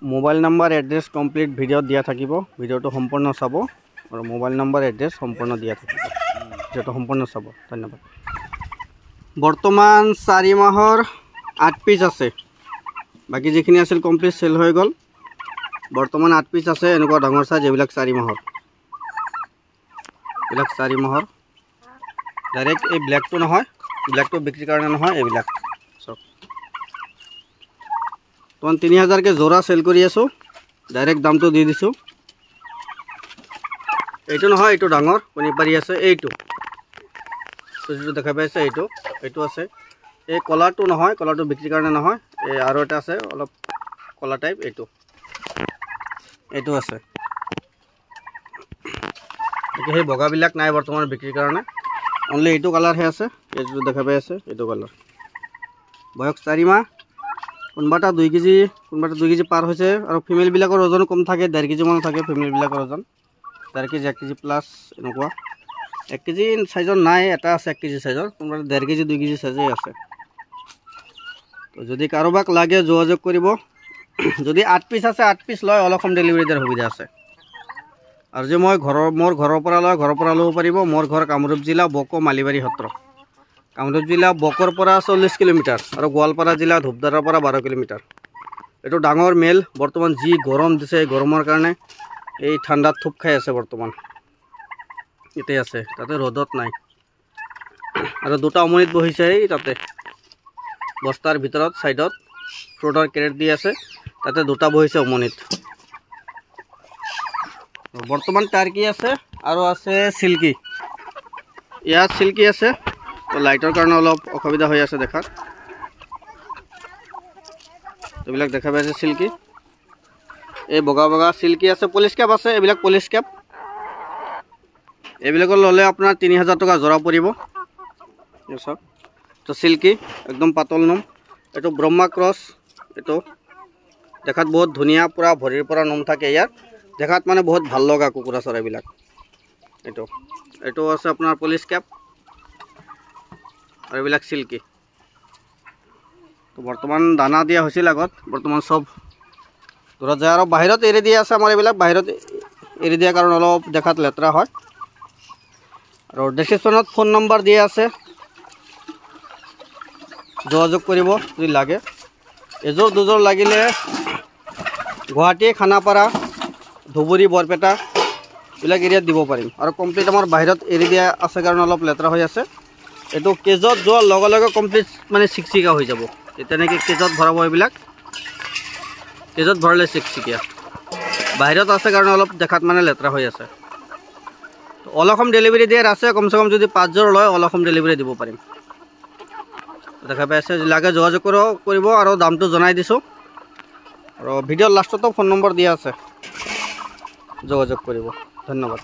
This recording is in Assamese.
মোবাইল নাম্বাৰ এড্ৰেছ কমপ্লিট ভিডিঅ'ত দিয়া থাকিব ভিডিঅ'টো সম্পূৰ্ণ চাব আৰু মোবাইল নাম্বাৰ এড্ৰেছ সম্পূৰ্ণ দিয়া থাকিব ভিডিঅ'টো সম্পূৰ্ণ চাব ধন্যবাদ বৰ্তমান 4 মাহৰ 8 পিস আছে বাকি যিখিনি আছিল কমপ্লিট সেল হৈ গল বৰ্তমান 8 পিস আছে এনেকুৱা ডাঙৰ সাইজ এবিলাক 4 মাহৰ এবিলাক 4 মাহৰ ডাইৰেক্ট এই ব্ল্যাকটো নহয় ব্ল্যাকটো বিক্ৰি কাৰণে নহয় এবিলাক সব তখন 3000 के जोड़ा सेल करि आছো डायरेक्ट दाम तो দি দিছো এইটো নহয় এইটো ডাঙৰ কোনি পাৰি আছে এইটো যেটো দেখা পাইছে এইটো আছে এই কলাৰটো নহয় কলাৰটো বিক্ৰি কাৰণে নহয় এই আৰু এটা আছে অলপ কলা টাইপ এইটো আছে একে হে বগা বিলাক নাই বৰ্তমান বিক্ৰি কাৰণে অনলি এইটো কালাৰ হে আছে এইটো দেখা পাই আছে এইটো কালাৰ বয়স 4 মাহ কোনবাটা 2 কেজি পাৰ হইছে আৰু ফিমেল বিলাকৰ ওজন কম থাকে 1.5 কেজি মান থাকে ফিমেল বিলাকৰ ওজন 1.5 কেজি 1 কেজি প্লাস এনেকুৱা 1 কেজি সাইজৰ নাই এটা আছে 1 কেজি সাইজৰ কোনবাটা 1.5 কেজি 2 কেজি সাইজে আছে তো যদি কাৰোবাক লাগে যোগাযোগ কৰিব যদি 8 পিস আছে 8 পিস লয় অল অসম ডেলিভাৰী দেৰ সুবিধা আছে আৰু যে মই মোৰ ঘৰৰ পৰা লব পাৰিব মোৰ ঘৰ কামৰূপ জিলা বকো মালিবাৰী সত্ৰ কামৰূপ জিলা বকৰ পৰা 40 কিলোমিটাৰ আৰু গোৱালপাৰা জিলা ধূপদাৰৰ পৰা 12 কিলোমিটাৰ এটো ডাঙৰ মেল বৰ্তমান যি গৰম দিছে গৰমৰ কাৰণে এই ঠাণ্ডাত থুপ খাই আছে বৰ্তমান ইতে আছে তাতে ৰদত নাই আৰু দুটা অমনিত বহিছে এই তাতে বস্তাৰ ভিতৰত সাইডত ফ্ৰুটৰ ক্ৰেট দি আছে তাতে দুটা বহিছে অমনিত বৰ্তমান টাৰ্কি আছে আৰু আছে সিল্কি ইয়াত সিল্কি আছে তো লাইটৰ কাৰণে অলপ অসুবিধা হৈ আছে দেখাত এবিলাক দেখা পাইছে সিল্কি এই বগা বগা সিল্কি আছে পলিশ ক্যাপ আছে এবিলাক পলিশ ক্যাপ এবিলাক ললে আপোনাৰ 3000 টকা জৰা পৰিব এসব তো সিল্কি একদম পাতল নম এটো ব্ৰহ্মা ক্ৰস এটো দেখাত বহুত ধুনিয়া পুৰা ভৰিৰ পৰা নম থাকে ইয়াত দেখাত মানে বহুত ভাল লগা কুকুৰা চৰাই বিলাক এটো আছে আপোনাৰ পলিশ ক্যাপ আৰু বিলাক সিল্কি তো বৰ্তমান দানা দিয়া হৈছিল আগত বৰ্তমান সব দৰা যায় আৰু বাহিৰত এৰি দিয়া আছে আমাৰ এইবিলাক বাহিৰত এৰি দিয়া কাৰণ অলপ দেখাত লেতৰা হয় আৰু ডেসক্ৰিপচনত ফোন নম্বৰ দিয়া আছে যোগাযোগ কৰিব যদি লাগে এজোৰ দুজোৰ লাগিলে গুৱাহাটী খানাপাৰা ধুবুৰী বৰপেটা বিলাক এৰিয়াত দিব পাৰিম আৰু কমপ্লিট আমাৰ বাহিৰত এৰি দিয়া আছে কাৰণ অলপ লেতৰা হৈ আছে এটো কেজত যোৱাৰ লগে লগে কমপ্লিট মানে সিকসিকা হৈ যাব এতেনেকে কেজত ভৰাব এইবিলাক কেজত ভৰালে সিকসিকা বাহিৰত আছে কাৰণ অলপ দেখাত মানে লেতৰা হৈ আছে অল অসম ডেলিভাৰী দিয়াৰ আছে কমসে কম যদি 5 জোৰ লয় অল অসম ডেলিভাৰী দিব পাৰিম দেখা পাইছে লাগে যোগাযোগ কৰিব আৰু দামটো জনাই দিছো আৰু ভিডিঅ লাষ্টতো ফোন নম্বৰ দিয়া আছে যোগাযোগ কৰিব ধন্যবাদ।